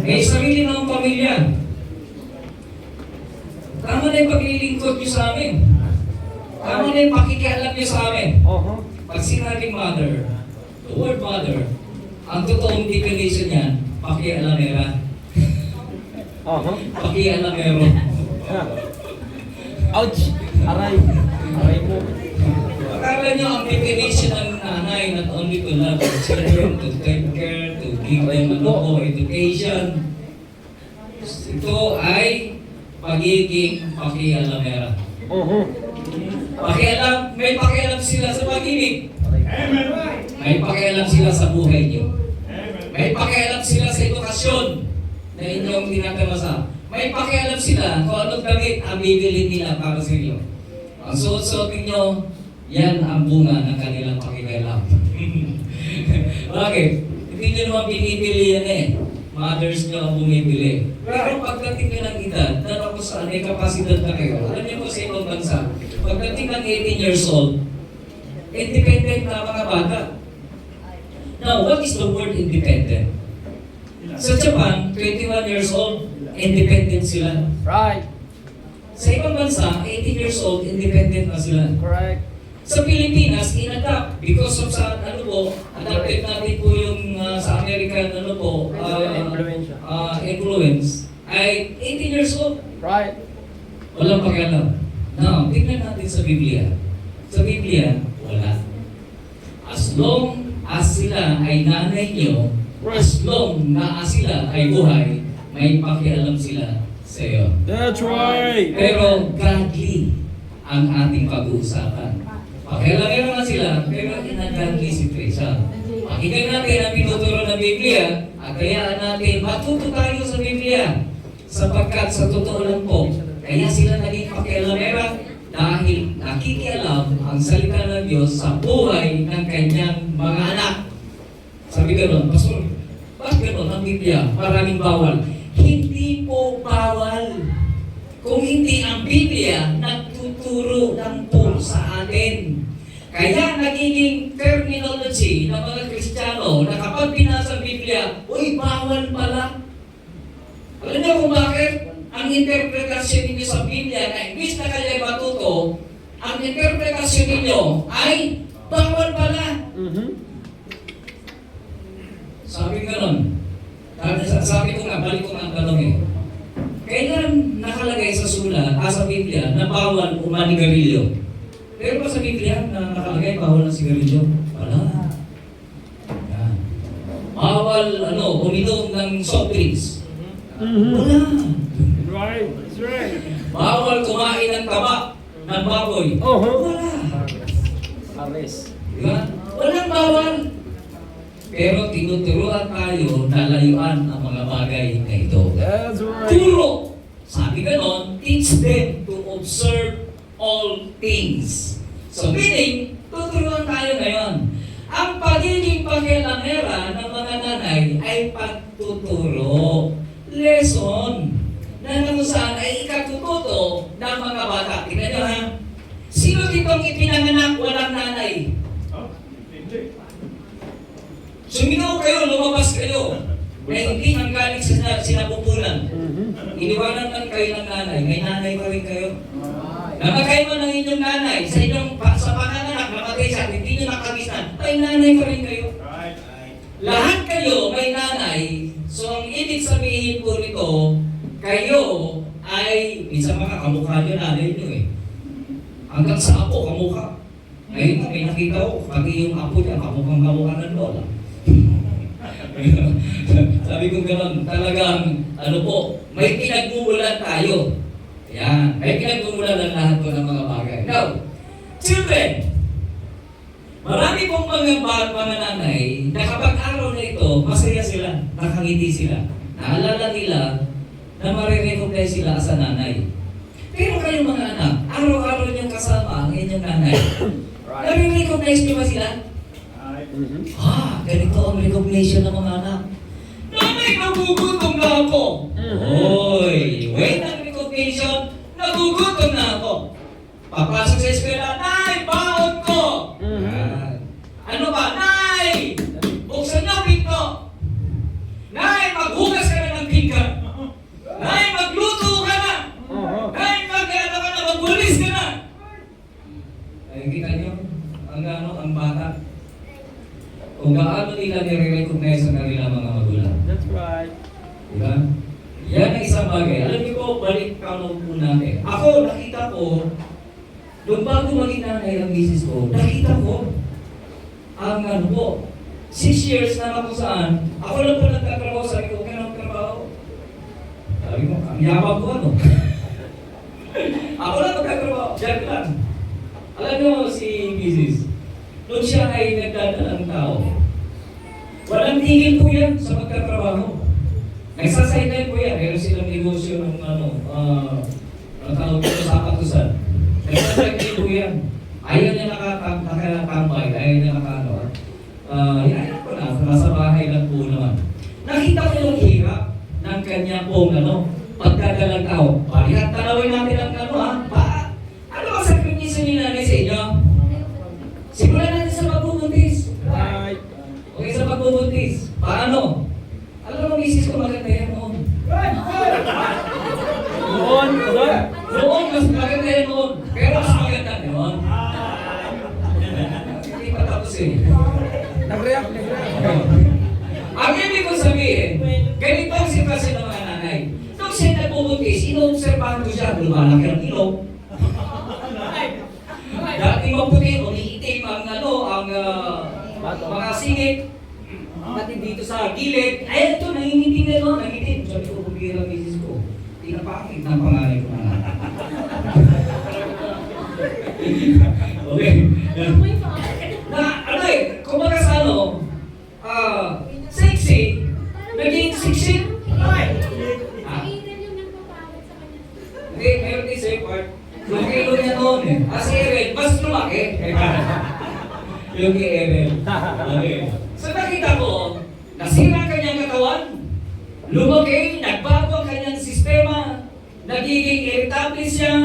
May sarili ng pamilya. Tama na yung paglilingkod nyo sa amin. Tama na yung pakikialam nyo sa amin. Pag sinabing mother, the word mother, ang totoong definition niyan, pakialamera. Pakialamero. Ouch! Aray! Aray mo. Akala nyo ang definition ng nanay not only to love their children, to take care, to give them education. Ito ay pagiging pakialamera. May pakialam sila sa pag-ibig. May pakialam sila sa buhay niyo. May pakialam sila sa edukasyon na inyong tinatamasa. May pakialam sila kung anong damit ang bibili nila para sa inyo. Ang suot-suot ninyo, yan ang bunga ng kanilang pakialam. Bakit? Hindi nyo naman binibili yan eh. Mothers nyo ang bumibili. Pero pagdating nyo ng edad, na kung saan may kapasidad na kayo, alam nyo po sa ibang bansa, pagdating ng 18 years old, independent na mga bata. Now, what is the word independent? Sa Japan, 21 years old, independent sila. Right. Sa ibang bansa, 18 years old, independent na sila. Correct. Sa Pilipinas, in-adapt because of sa adapted natin po yung sa American influence ay 18 years old. Right. Walang pakialam. Now, tingnan natin sa Biblia. Sa Biblia, wala. As long as sila ay nanay nyo, as long na sila ay buhay, may pakialam sila sa iyo. That's right. Pero godly ang ating pag-uusapan. Pakialamero na sila, pero in-a-godly situation. Pakinggan natin ang pinuturo ng Biblia at kayaan natin matuto tayo sa Biblia. Sapagkat sa totoo lang po, kaya sila naging pakialamera dahil nakikialam ang salita ng Diyos sa buhay ng kanyang mga anak. Sabi gano'n, Pastor, bakit gano'n ang Biblia? Maraming bawal. Hindi po bawal. Kung hindi ang Biblia nagtuturo ng po sa atin. Kaya nagiging terminology ng mga Kristiyano na kapag binasa ang Biblia, uy, bawal pala. Alam niyo kung bakit? Ang interpretasyon ninyo sa Biblia na imbis na kayo ay matuto, ang interpretasyon ninyo ay bawal pala. Sabi gano'n. Sabi ko nga, balik ko nga ang tanong eh. Kailan nakalagay sa sulat, sa Biblia, na bawal umanigarilyo? Pero pa sa Biblia na nakalagay, bawal ng sigarilyo? Wala. Yan. Bawal, uminom ng soft drinks? Wala. Right. That's right. Bawal kumain ng taba ng baboy? Wala. Ares. Diba? Walang bawal. Pero tinuturuan tayo na layuan ang mga bagay na ito. That's right. Turo! Sabi ganon, teach them to observe all things. So meaning, tuturuan tayo ngayon. Ang pagiging pakialamera ng mga nanay ay pagtuturo. Lesson. Na kung saan ay ikatututo ng mga bata. Tingnan nyo ha. Sino ditong ipinanganak walang nanay? Suminaw kayo, lumabas kayo. Na hindi ang galing sa sinapupunan. Iniwanan lang kayo ng nanay. May nanay pa rin kayo. Namatay mo ng inyong nanay. Sa panganak, namatay siya. Hindi nyo nakagisan. May nanay pa rin kayo. Lahat kayo may nanay. So ang ibig sabihin po nito, kayo ay, minsan mga kamukha nyo nanay nyo eh. Hanggang sa apo, kamukha. Ngayon may nakita ko, pati yung apo niya, kamukha ng lola. Sabi ko gano'n, talagang, may pinagmumulan tayo. Yan, may pinagmumulan ng lahat ko ng mga bagay. Now, children, marami pong mga nanay na kapag araw na ito, masaya sila, nakangiti sila. Naalala nila na marirecognize sila as a nanay. Pero kayong mga anak, araw-araw niyong kasama ang inyong nanay. Nare-recognize niyo ba sila? Ganito ang recognition ng mga anak. Nanay, nagugutom na ako. Hoy, wait ang recognition, nagugutom na ako. Papasok sa eskwela, Nay, baon ko. Ano ba? Nay, buksan niyo ang pinto. Nay, maghugas ka na ng pinto. niyo ang bata. Kung gaano nila nire-recognize ang kanilang mga magulang. That's right. Diba? Yan ang isang bagay. Alam niyo po, balik kamo po natin. Ako, nakita ko, nung bago maging nanay ang misis ko, nakita ko, ang ano po, 6 years na kung saan, ako lang po nagtatrabaho, sabi ko, okay na magtrabaho. Sabi ko, ang yabang ko ano. Ako lang magtatrabaho, diyan lang. Alam niyo si misis, nung siya ay nagdadalang tao, walang tigil po yan sa magtatrabaho. Nagsasideline po yan. Meron silang negosyo ng ang tawag dito sa katusan. Nagsasideline po yan. Ayaw niya nakakambay, ayaw niya nakakano. Ayaw ko na, nasa bahay lang po naman. Nakita ko yung hirap ng kanya pong pagdadalang tao. Palihat tanawin natin ang ano ang sakripisyo ni nanay sa inyo? Simulan natin sa pagbubuntis. Right. Okay, sa pagbubuntis. Paano? Alam mo, misis ko maganda yan noon. Noon. Noon, mas maganda yan noon. Pero mas maganda noon. Hindi pa tapos eh. Nag-react. Ang ibig ko sabihin, ganito ang sitwasyon ng mga nanay. Nung siya nagbubuntis, inoobserbahan ko siya, lumalaki ang ilong. Dati maputi, umiitim ang mga singit. Pati dito sa gilid, ay ito, nangingitim na doon, nangingitim. Sabi ko, bumira ang misis ko. Pinapakit ng pangalan ko na. Okay. Kumbaga sa sexy, naging sexy. Hindi, meron din sa'yo part. Yung kilo niya noon eh. Si Evel, mas lumaki. Yung kay Evel. Okay. So nakita ko, nasira ang kanyang katawan, lumaki, nagbago ang kanyang sistema, nagiging irritable siya,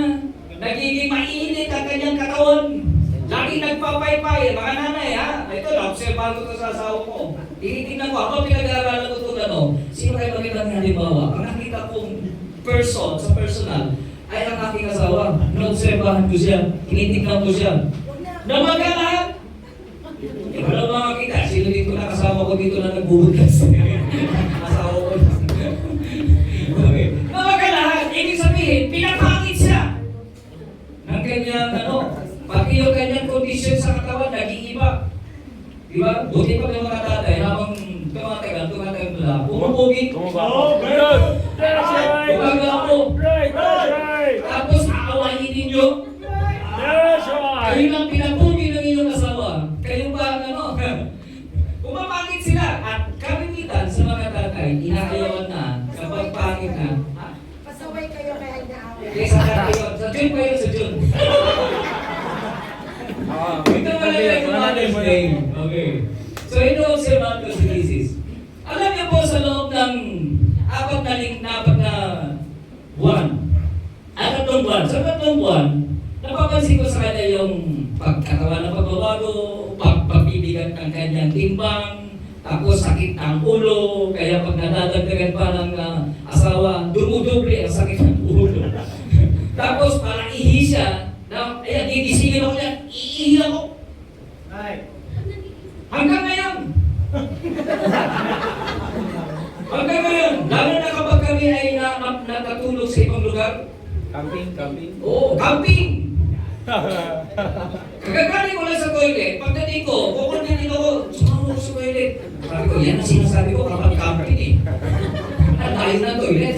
nagiging mainit ang kanyang katawan, lagi nagpapaypay. Mga nanay ha, ito na-observahan ko ito sa asawa ko. Tinitingnan ko, habang pinag-aaralan ko ito sino kayo magandang halimbawa? Ang nakita kong person, sa personal, ay ang aking asawa. Na-observahan ko siya, tinitingnan ko siya. Namaga lahat. Wala makakita, sino dito nakasama ko dito na nagbubutas? Asawa ko. Okay. Namaga lahat, ibig sabihin, pinapangit siya. Ng kanyang pati yung kanyang kondisyon sa katawan, naging iba. Diba? Buti pa ng mga tatay, habang tumatagal nila, pumupugi. Good. That's right. Bumaga ako. Right. That's right. Tapos aawahin ninyo. That's right. Kayo lang pinapugi ng inyong asawa. Kayo ba pumapangit sila. At kalimitan sa mga tatay, inaayawan na kapag pangit na. Pasaway kayo kaya inaaway. Kesa tatay yun. Sa June pa yun, sa June. Ito pala yung Mother's Day. Okay. So ito ang Sir Marcos Crisis. Alam niyo po sa loob ng apat na buwan. Sa tatlong buwan, napapansin ko sa kanya yung pagkatawa ng pagbabago, pagpabibigat ng kanyang timbang, tapos sakit ng ulo, kaya pag nadadagdagan pa ng asawa, dumudoble ang sakit ng ulo. Tapos parang ihi siya, ayan, gigisingin ako niya, iihi ako. Hanggang ngayon. Hanggang ngayon, lalo na kapag kami ay nakatulog sa ibang lugar. Camping. Oo, camping! Kagagaling ko lang sa toilet, pagdating ko, kukunin ako, sumama ko sa toilet. Sabi ko, yan ang sinasabi ko kapag camping eh. Tayo na toilet.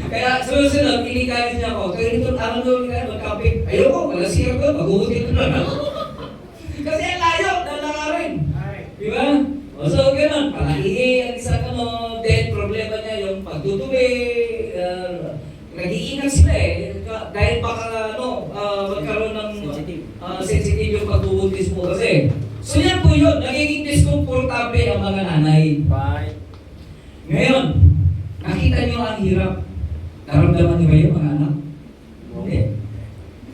Kaya sunod-sunod, pinikalit niya ako. Kaya nito, mag-camping. Ayoko, wala siya ko, mag-uutin ko na. Kasi ang layo, lalakarin. Di ba? O so, ganun, palahihi, ang isang dead problema niya, yung pagtutubi, nag-iingat sila eh. Dahil baka magkaroon ng sensitive yung pagbubuntis mo kasi. So yan po yun, nagiging diskomportable ang mga nanay. Bye. Ngayon, nakita niyo ang hirap. Naramdaman niyo ba yung mga anak? Hindi.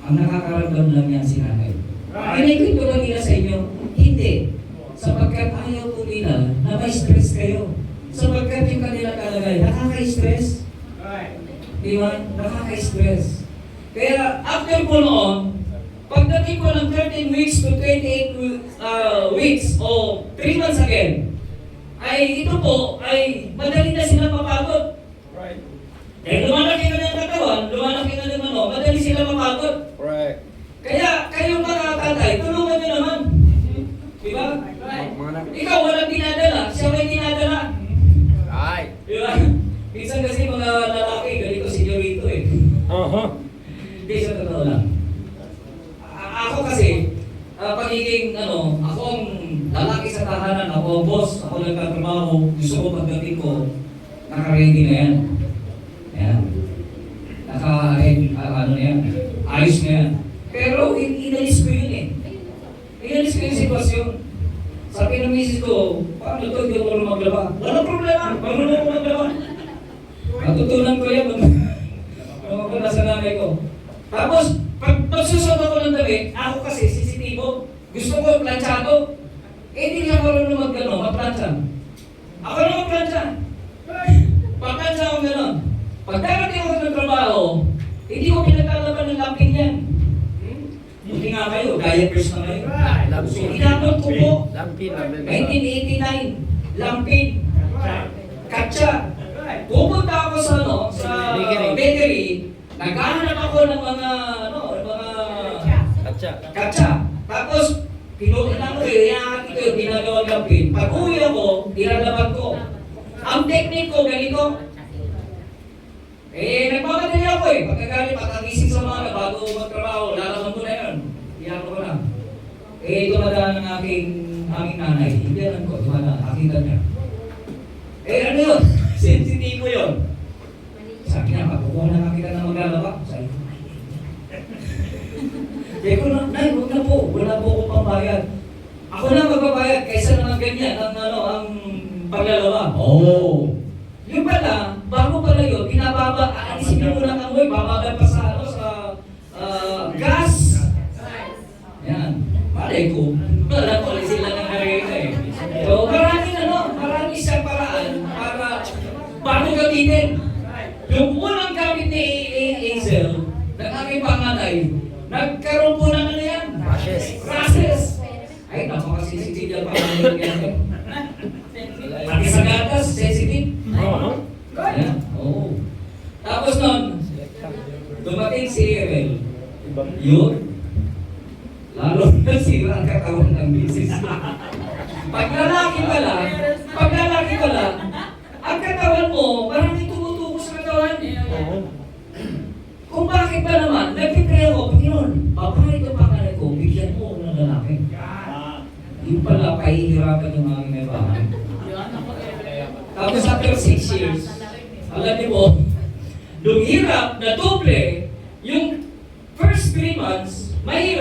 Ang nakakaramdam lang yan si nanay. Pinakwento lang nila sa inyo, hindi. Sapagkat ayaw po nila na may stress kayo. Sapagkat yung kanila kalagay, nakaka-stress. Di ba? Nakaka-stress. Kaya after po noon, pagdating ko ng 13 weeks, weeks to 28 weeks o 3 months again, ay ito po ay madali na sila mapagod. Right. Eh, lumalaki na ng katawan, lumalaki na ng ano, madali sila mapagod. Right. Kaya kayo mga tatay, tulungan nyo naman. Di ba? Ikaw walang dinadala, siya may dinadala. Right. Di ba? Minsan kasi mga lalaki, ganito si Jorito eh. Hindi siya totoo lang. Ako kasi, pagiging ako ang lalaki sa tahanan, ako ang boss, ako nagtatrabaho, gusto ko pagdating ko, naka-ready na yan. Ayan. Ano na yan, ayos na yan. Pero inalis ko yun eh. Inalis ko yung sitwasyon. Sabi ng misis ko, paano ito, hindi ako maglaba? Walang problema, marunong ako maglaba. Natutunan ko yan. Ako nasa nanay ko. Tapos, pag magsusot ako ng damit, ako kasi sisitibo. Gusto ko planchado. Eh, hindi niya marunong magplansya. Ako na magplansya. Paplansya ako gano'n. Pag darating ako ng trabaho, hindi ko pinagkalaban ng lamping yan. Hindi nga kayo, diapers na kayo. Inabot ko po. 1989. Lampin. Katsa. Pupunta ako sa bakery. Naghahanap ako ng mga katsa. Tapos, pinuunan ko yun, iakit ko yun, ginagawang lampin. Pag uwi ako, ilalaban ko. Ang technique ko, ganito. Nagmamadali ako eh. Pagkagaling, pagkagising sa mga bago magtrabaho, lalaman ko na yun. Iyan ko na. Dumadaan ng aming nanay. Hindi alam ko, dumadaan. Nakita niya. Ano yun? Sensitibo yun. Sabi niya, pagkukuha na nakita na maglalaba. Sabi ko, ko na, nay, huwag na po. Wala po ko pambayad. Ako na magbabayad kaysa naman ganyan ang paglalaba. Yung pala, bago pala yun, binababa, aalisin niyo muna ng amoy, bababa pa sa gas. Yan. Malay ko, wala pala sila ng harina eh. So, marami siyang paraan para bago gamitin. Yung unang gamit ni Hazel, ng aking panganay, nagkaroon po ng ano yan? Rashes. Ay, napakasisitive yung panganay yan. Pati sa gatas, sensitive. Ayan, oo. Tapos nun, dumating si Erel. Yun. Lalo na sira ang katawan ng misis. Pag lalaki pala, ang katawan mo, maraming tumutuko sa katawan. Kung bakit ba naman, nagpipray ako, Panginoon, babae ito pangalan ko, bigyan mo ako ng lalaki. Yung pala, pahihirapan yung mga may bahay. Tapos after 6 years, alam niyo po, hirap na doble, yung first 3 months, mas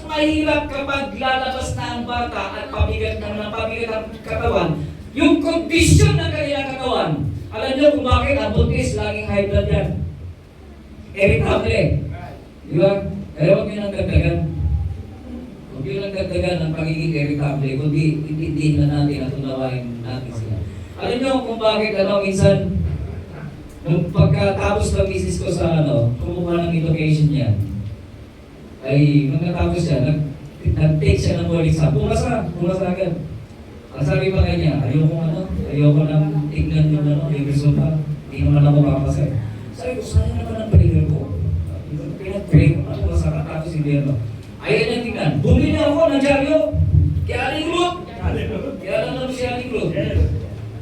mahirap kapag lalabas na ang bata at pabigat ang katawan, yung kondisyon ng kanilang katawan. Alam niyo kung bakit ang buntis, laging high blood yan. Irritable. Di ba? Kaya huwag niyo nang dagdagan. Huwag niyo nang dagdagan ang pagiging irritable, kundi intindihin na natin at unawain natin sila. Alam niyo kung bakit minsan nung pagkatapos ng misis ko sa kumuha ng education niya, ay magkatapos siya, nag-take siya ng board exam. Pumasa agad. Ang sabi pa kanya, ayoko nang tignan yung resulta. Hindi naman ako papasa. Sabi ko, sayang naman ang prayer ko. Pinag-pray ko, sa katapos hindi Ayaw nang tignan. Bumili ako ng dyaryo. Kaya Aling Ruth. Kaya alam si Aling Ruth.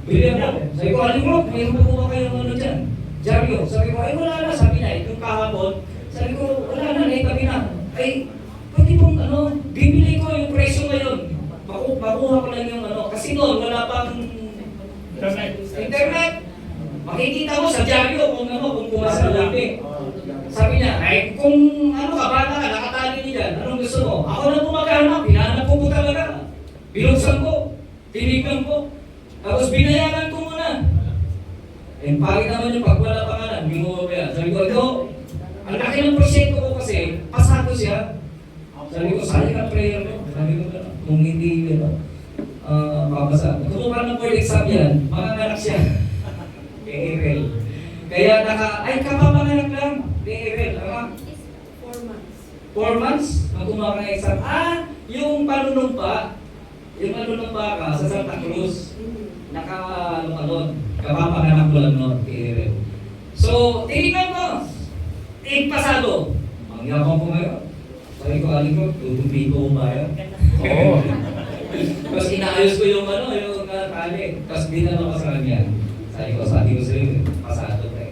Bili ako. Sabi ko, Aling Ruth, mayroon po ba kayo dyan? Dyaryo. Sabi ko, ay wala na. Sabi na, itong kahapon. Sabi ko, wala na, naitabi na. Ay, pwede pong bibili ko yung presyo ngayon. Makuha ko lang yung kasi noon, wala pang internet. Makikita mo sa dyaryo kung pumasa lang eh. Sabi niya, ay kung bata ka, nakatali niya dyan, anong gusto mo? Ako na maghanap, hinahanap ko talaga. Binuksan ko, tinignan ko, tapos binayaran ko muna. Eh, pangit naman yung pag wala pangalan, binuha ko yan. Sabi ko, ito, ang laki ng prosyekto ko kasi, pasado siya. Sabi ko, sayang ang prayer mo. Sabi ko, kung hindi, papasa. Kumuha ng board exam yan, manganganak siya. April. Kaya kapapanganak lang. April, 4 months. 4 months? gumawa ng exam. Yung panunumpa. Yung panunumpa ka sa Santa Cruz. Ano ka doon? Kapapanganak ko lang noon. So, tinignan ko. Pasado. Ang yapang ko ngayon. Sabi ko, aling ko, tutumpi ko ba yan? Oo. Tapos inaayos ko yung tali. Tapos dinala ko sa kanya. Sabi ko sa'yo, pasado tayo.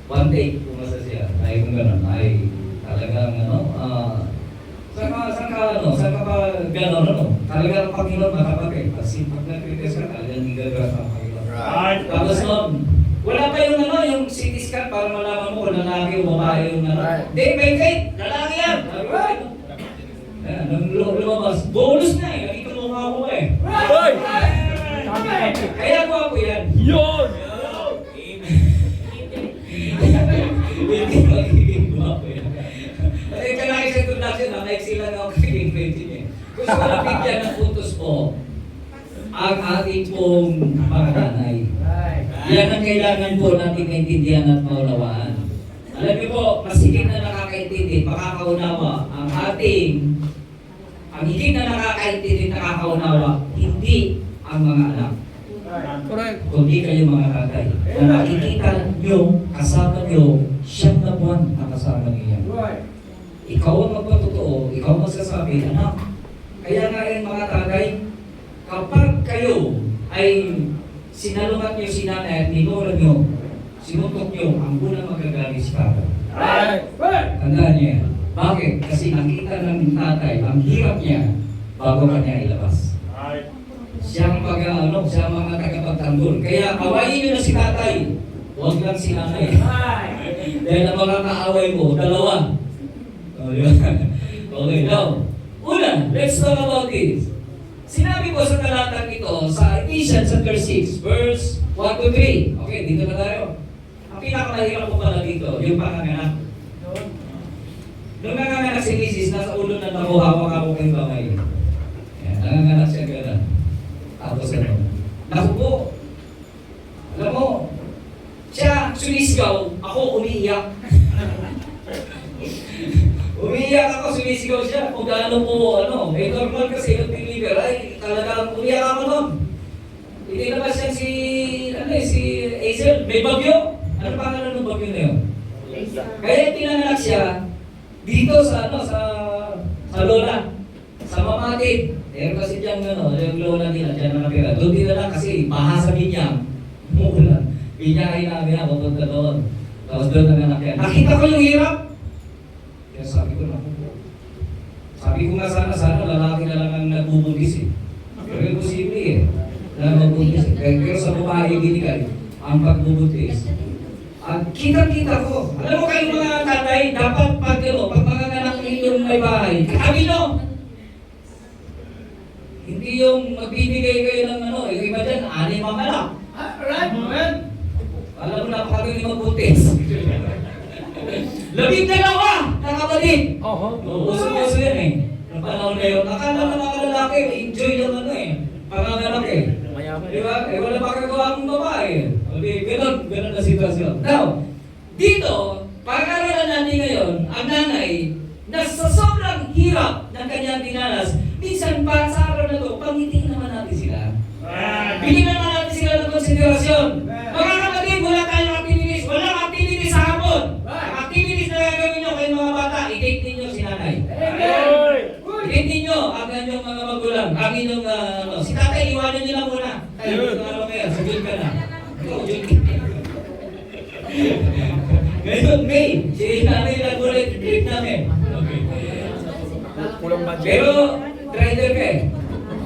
One take, pumasa siya. Ay kung gano'n, ay talagang saan ka pa gano'n, talagang Panginoon matapag kasi pag nag-request ka, talagang igagrasa ang Panginoon. Right. Tapos noon, wala pa yung CT scan para malaman mo kung lalaki o babae yung Right. Hindi, may faith, lalaki yan. Sabi ko, nung lumabas, bonus na eh, nakita mo mukha ko eh. Hoy! Kaya gwapo yan. Yun! Hindi magiging gwapo yan. Kasi kalaki sa introduction, nakaiksi lang ako kay Freddy niya. Gusto ko na bigyan ng puntos po ang ating pong mga nanay. Yan ang kailangan po natin maintindihan at maunawaan. Alam niyo po, masigit na nakakaintindi, makakaunawa ang higit na nakakaintindi, nakakaunawa, hindi ang mga anak. Correct. Kundi kayo mga tatay. Na nakikita nyo, kasama nyo, siyang na buwan na kasama niya. Ikaw ang magpatotoo, ikaw ang magsasabi, anak. Kaya nga yung mga tatay, kapag kayo ay sinalungat nyo si nanay at minura nyo, sinutok nyo, ang unang magagaling si tatay. Tandaan niya yan. Bakit? Kasi nakita ng tatay, ang hirap niya bago kanya ilabas. Siya ang siya ang mga tagapagtanggol. Kaya awayin nyo na si tatay, huwag lang si nanay. Dahil ang mga kaaway mo, dalawa. Okay, now, una, let's talk about this. Sinabi ko sa talatang ito sa Ephesians chapter 6, verse 1 to 3. Okay, dito na tayo. Ang pinakamahirap ko pala dito, yung panganganak. Nung nanganganak si Mrs., nasa ulo na nakuhawak-hawak yung kamay. Yan, nanganganak siya gano'n. Tapos ano, naku po, alam mo, siya sumisigaw, ako umiiyak. Umiiyak ako, sumisigaw siya. Kung gaano po, normal kasi yung deliver, ay talagang umiiyak ako nun. Hindi naman siya si Hazel, may bagyo. Ano pangalan ng bagyo na yun? Kaya tinanganak siya dito sa lola, sa mamatid. Pero kasi dyan yung lola nila, dyan nakapira. Doon din na lang kasi baha sa binyang. Umulan. Binyahin namin ako punta doon. Tapos doon nanganak yan. Nakita ko yung hirap. Kaya sabi ko na Sabi ko nga sana lalaki na lang ang nagbubuntis eh. Pero imposible eh. Na nagbubuntis eh. Pero sa babae binigay ang pagbubuntis. At kita-kita ko. Alam mo kayong mga tatay, dapat pag manganganak ninyong may bahay, kami no! Hindi yung magbibigay kayo ng yung iba dyan, 6 ang anak. Right, man? Alam mo, napakagaling magbuntis. 12 na kapatid! Uso-uso yan eh. Ang panahon na yun. Akala ng mga lalaki, enjoy lang panganganak eh. Di ba? Wala pa kagawa ng babae. Ganon na sitwasyon. Now, dito, pag-aralan natin ngayon, ang nanay, na sa sobrang hirap ng kanyang dinanas, minsan para sa araw na ito, pangitiin naman natin sila. Bigyan naman natin sila ng konsiderasyon. Mga kapatid, wala tayong activities. Walang activities sa hapon. Ang activities na gagawin nyo kayong mga bata, i-date ninyo si nanay. I-date ninyo ang inyong mga magulang. Ang inyong, si tatay, iwanan nyo lang muna. Tayo, sabihin ka na. Ikaw, Jun. Ngayon, May, si nanay lang ulit, i-date namin. Kulang budget. Pero, driver ka eh.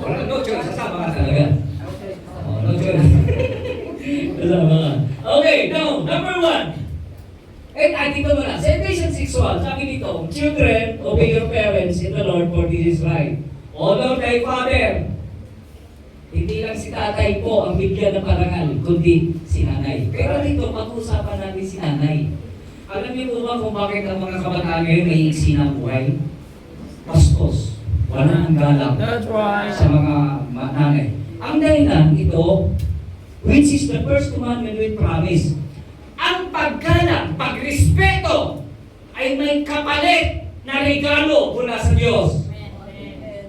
Wala, no choice, sasama ka talaga. No choice. Sasama ka. Okay, now, number 1. Ay, dito mo na. Sa Ephesians 6:1, sabi dito, children, obey your parents in the Lord, for this is right. Honor thy father. Hindi lang si tatay po ang bigyan ng parangal, kundi si nanay. Pero dito, pag-uusapan natin si nanay. Alam niyo po ba kung bakit ang mga kabataan ngayon may iksi ng buhay? Bastos. Wala ang galak That's right. sa mga nanay. Ang dahilan ito, which is the first commandment with promise, ang paggalang, pagrespeto, ay may kapalit na regalo mula sa Diyos.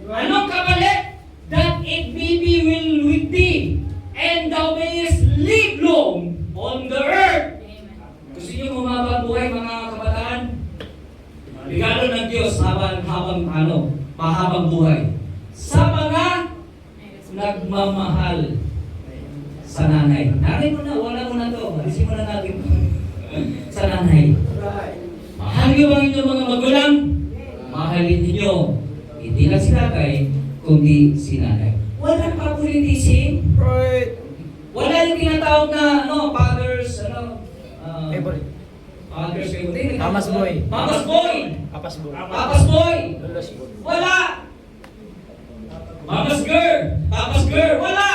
Anong kapalit? That it may be will with thee, and thou mayest live long on the earth. Gusto niyo humaba buhay, mga kabataan? Regalo ng Diyos mahabang buhay. Sa mga nagmamahal sa nanay. Nanay mo na, wala mo na to. Alisin mo na natin. Sa nanay. Mahal niyo ba inyong mga magulang? Mahalin niyo. Hindi lang si tatay, kundi si nanay. Walang favoritism. Right. Wala yung tinatawag na, fathers, Favorite. fathers favorite. Mama's boy. Mama's boy. Papas boy. Papa's boy. Lolas boy. Wala. Mama's girl. Papa's girl. Wala.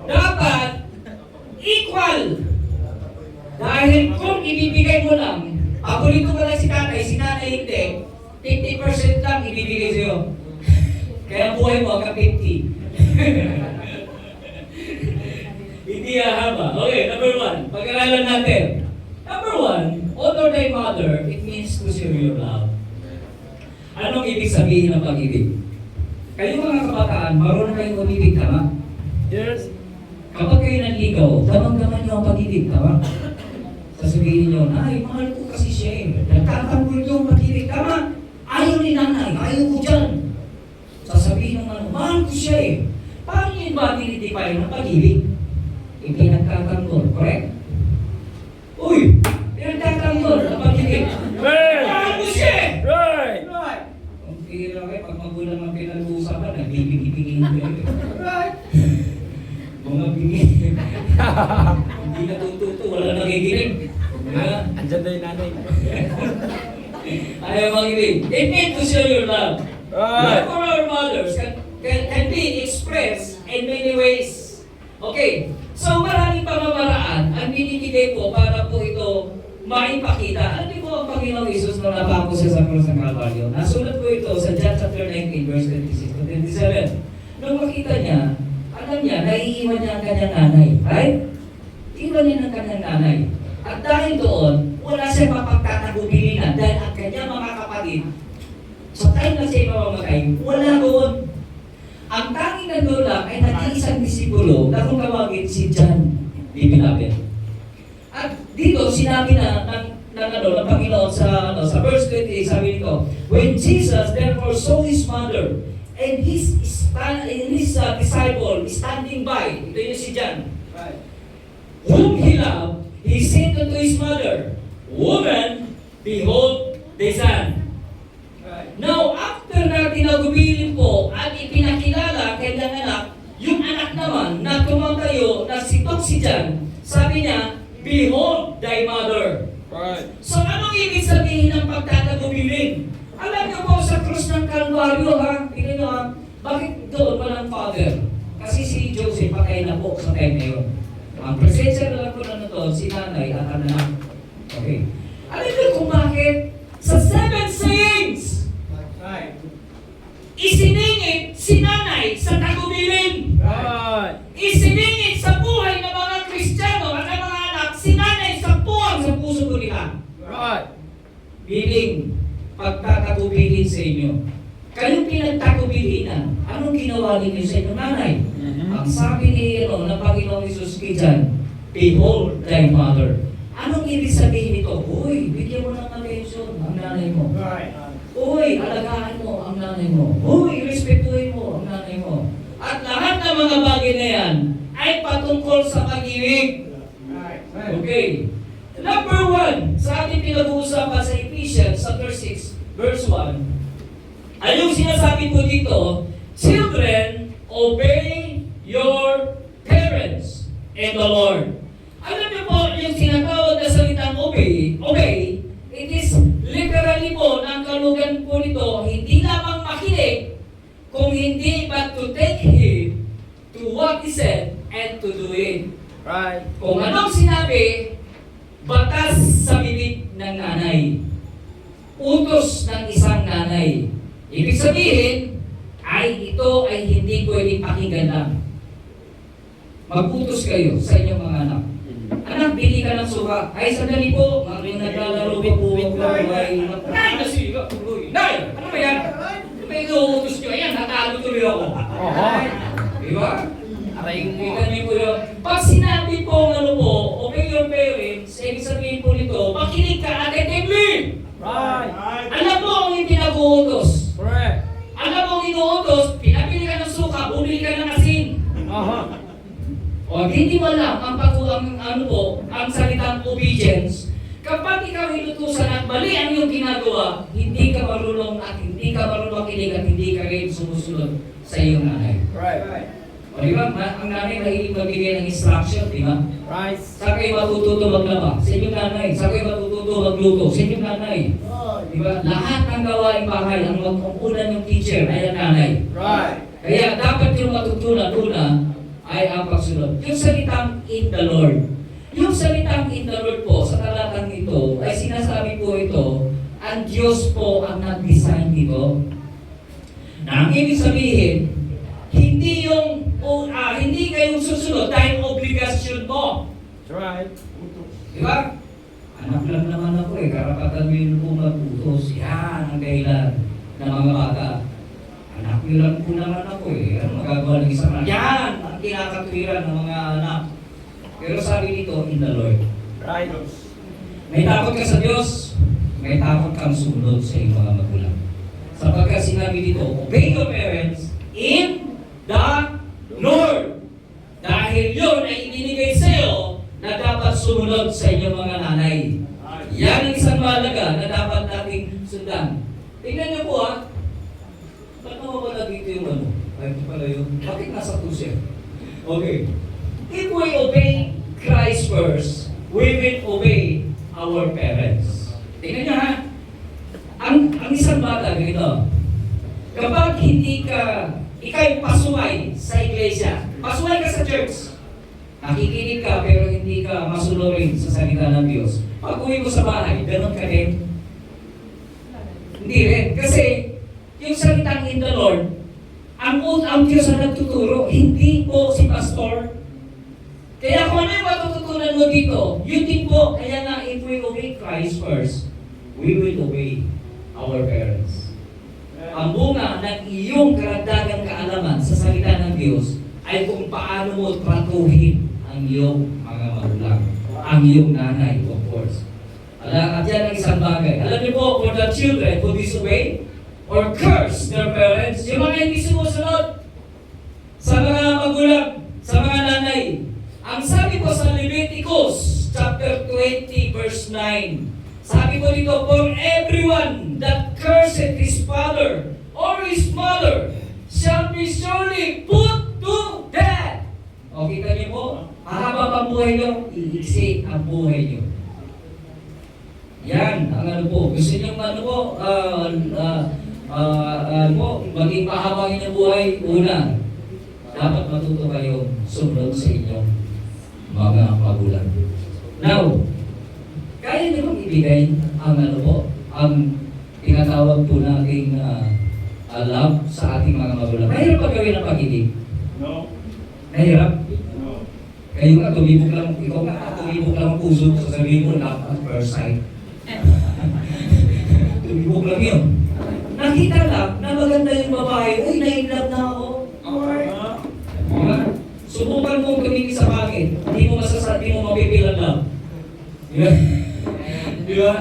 Dapat equal. Dahil kung ibibigay mo lang, paborito ko lang si tatay, si nanay hindi, 50% lang ibibigay sa'yo. Kaya buhay mo hanggang 50. Hindi haba. Okay, number 1. Pag-aralan natin. Number 1, honor thy mother, it means to show your love. Anong ibig sabihin ng pag-ibig? Kayo mga kabataan, marunong kayong umibig, tama? Yes. Kapag kayo nanligaw, damang-daman niyo ang pag-ibig, tama? Sasabihin niyo, ay, mahal ko kasi siya eh. Nagtatanggol niyo ang pag-ibig, tama? Ayaw ni nanay, ayaw ko dyan. Sasabihin ng mahal ko siya eh. Paano yun ba dinidefine ng pag-ibig? Hindi nagtatanggol, correct? Uy! Pinagtatanggol ang pag-ibig. Right. Mahal ko siya eh! Right. Ang pira kayo, pag magulang ang pinag-uusapan, nagbibigay-bigay kayo. Mga bingin. Hindi natututo, wala nakikinig. Andyan na yung nanay. Ayaw mag-ibig. It means to show your love. Right. Love for our mothers can be expressed in many ways. Okay, so maraming pamamaraan ang binibigay po para po ito maipakita. Alam niyo po ang Panginoong Isus nung napako siya sa krus ng Kalbaryo. Nasulat ko ito sa John chapter 19, verse 26 to 27. Nung makita niya, alam niya, naiiwan niya ang kanyang nanay. Right? Iwan niya ng kanyang nanay. At dahil doon, wala siya mapagtatagubilinan dahil ang kanyang mga kapatid, sa time na siya mamamatay, wala doon. Ang tanging nandun lang ay nag-iisang disipulo na kung tawagin si John the Beloved. At dito, sinabi na ng Panginoon sa verse 28, sabi nito, when Jesus therefore saw his mother and his disciple standing by, ito yung si John, whom he loved, he said unto his mother, woman, behold thy son. Now, after na tinagubilin po at ipinakilala kanyang anak, yung anak naman na tumatayo na si John, sabi niya, behold thy mother. Right. So, anong ibig sabihin ng pagtatagubilin? Alam niyo po sa krus ng Kalbaryo, ha? Tingnan niyo, ha? Bakit doon walang father? Kasi si Joseph patay na po sa time na yun. Ang presensya na lang po na doon, si nanay at anak. Okay. Alam niyo kung bakit? Sa 7 sayings, isiningit si nanay sa tagubilin. Right. Isiningit sa buhay ng mga Kristiyano at ang mga anak, si nanay sa puwang sa puso ko nila. Right. Biling pagtatagubilin sa inyo. Kayong pinagtagubilinan, anong ginawa ninyo sa inyong nanay? Ang sabi ng Panginoong Isus kay John, behold thy mother. Anong ibig sabihin nito? Uy, bigyan mo ng attention ang nanay mo. Right. Uy, alagaan mo ang nanay mo. Uy, respetuhin mo ang nanay mo. At lahat ng mga bagay na yan ay patungkol sa pag-ibig. Okay. Number 1, sa ating pinag-uusapan sa Ephesians chapter 6, verse 1, ay yung sinasabi po dito, children, obey your parents in the Lord. Alam niyo po, yung tinatawag na salitang obey, it is literally po, ng kalugan po nito, hindi lamang makinig, kung hindi but to take heed to what he said and to do it. Right. Kung anong sinabi, batas sa bibig ng nanay. Utos ng isang nanay. Ibig sabihin, ito ay hindi pwedeng pakinggan lang. Mag-utos kayo sa inyong mga anak. Anak, bili ka ng suka. Ay, sandali po. Mga naglalaro po po. Ay, nasiga. Tuloy. Nay! Ano ba yan? May inuutos nyo. Ayan, natalo tuloy ako. Oho. Di ba? Aray mo. Kita niyo po yun. Pag sinabi po ano po, obey your parents, ibig sabihin po nito, makinig ka attentively. Right. Alam mo ang hindi nag-uutos. Correct. Alam mo ang inuutos, pinabili ka ng suka, bumili ka ng asin. Oho. O hindi mo alam ang ano po, ang salitang obedience. Kapag ikaw inutusan at mali ang iyong ginagawa, hindi ka marunong makinig at hindi ka rin sumusunod sa iyong nanay. Right. O di ba, ang nanay mahilig magbigay ng instruction, di ba? Right. Sa kayo matututo maglaba, sa inyong nanay. Sa kayo matututo magluto, sa inyong nanay. Di ba? Lahat ng gawaing bahay, ang magkukunan yung teacher ay ang nanay. Right. Kaya dapat yung matutunan una ay ang pagsunod. Yung salitang in the Lord. Yung salitang in the Lord po, sa talatang ito, ay sinasabi po ito, ang Diyos po ang nag-design dito. Na ang ibig sabihin, hindi kayong susunod dahil obligasyon mo. That's right. Di ba? Anak lang naman ako eh, karapatan mo yun po mag-utos. Yan ang dahilan ng mga bata. Anak nyo lang po naman ako eh. Ano magagawa ng isang anak? Yan ang kinakatwiran ng mga anak. Pero sabi dito, in the Lord. Right. May takot ka sa Diyos, may takot kang sumunod sa iyong mga magulang. Sapagkat sinabi dito, obey your parents in the Lord. Dahil yun ay ibinigay sa iyo na dapat sumunod sa inyong mga nanay. Yan ang isang mahalaga na dapat nating sundan. Tingnan niyo po ba't nawawala dito yung ano? Ay, ito pala yun. Bakit nasa 2 siya? Okay. If we obey Christ first, we will obey our parents. Tingnan niyo ha. Ang isang bata, ganito. Kapag ika'y pasuway sa iglesia, pasuway ka sa church, nakikinig ka pero hindi ka masunurin sa salita ng Diyos. Pag uwi mo sa bahay, ganun ka din? Hindi rin. Kasi yung salitang in the Lord, ang Diyos ang nagtuturo, hindi po si pastor. Kaya kung ano yung matututunan mo dito, yun din po, kaya nga if we obey Christ first, we will obey our parents. Ang bunga ng iyong karagdagang kaalaman sa salita ng Diyos ay kung paano mo tratuhin ang iyong mga magulang, ang iyong nanay, of course. At yan ang isang bagay. Alam niyo po, for the children who disobey or curse their parents, yung mga hindi sumusunod sa mga magulang, sa mga nanay. Ang sabi ko sa Leviticus chapter 20 verse 9, sabi ko dito, for everyone that curseth his father or his mother shall be surely put to death. O kita niyo po, mahaba ang buhay niyo, iiksi ang buhay niyo. Yan, ang ano po. Gusto niyo maging pahabangin ang buhay, una, dapat matuto kayo sumunod sa inyong mga magulang. Now, kaya niyo bang ibigay ang ang tinatawag po nating love sa ating mga magulang? Mahirap ba gawin ang pag-ibig? No. Mahirap? No. Kayo nga, tumibok lang ang puso sa sabihin mo, love at first sight. Tumibok lang yun. Nakita lang na maganda yung babae, uy, na-in-love na ako. Diba? Subukan mong tumingin sa pangit, hindi mo mapipilan lang. Diba? Diba?